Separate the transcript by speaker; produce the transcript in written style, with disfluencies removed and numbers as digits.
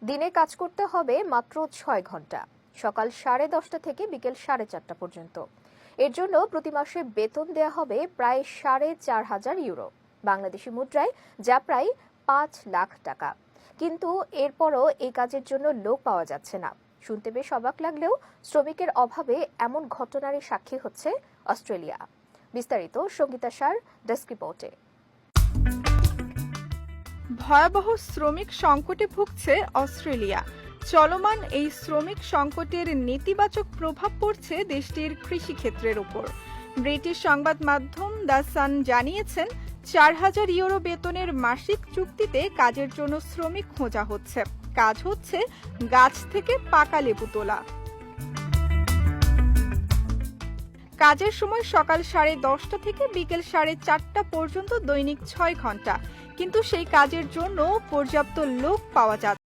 Speaker 1: দিনে কাজ করতে হবে মাত্র ৬ ঘন্টা, সকাল 10:30 থেকে বিকেল 4:30 পর্যন্ত। এর জন্য প্রতি মাসে বেতন দেয়া হবে প্রায় 4,500 ইউরো, বাংলাদেশি মুদ্রায় যা প্রায় 5 লাখ টাকা। কিন্তু এরপরও এই কাজের জন্য লোক পাওয়া যাচ্ছে না। শুনতে বেশ অবাক লাগলেও শ্রমিকের অভাবে এমন ঘটনারই সাক্ষী হচ্ছে অস্ট্রেলিয়া। বিস্তারিত সঙ্গীতা সার, ডেস্ক রিপোর্টে।
Speaker 2: ভয়াবহ শ্রমিক সংকটে ভুগছে অস্ট্রেলিয়া। চলমান এই শ্রমিক সংকটের নেতিবাচক প্রভাব পড়ছে দেশটির কৃষিক্ষেত্রের উপর। ব্রিটিশ সংবাদ মাধ্যম দ্য সান জানিয়েছেন, 4,000 ইউরো বেতনের মাসিক চুক্তিতে কাজের জন্য শ্রমিক খোঁজা হচ্ছে। কাজ হচ্ছে গাছ থেকে পাকা লেবু তোলা। কাজের সময় সকাল 10:30 থেকে বিকেল 4:30 পর্যন্ত, দৈনিক 6 ঘন্টা। কিন্তু সেই কাজের জন্য পর্যাপ্ত লোক পাওয়া যাচ্ছে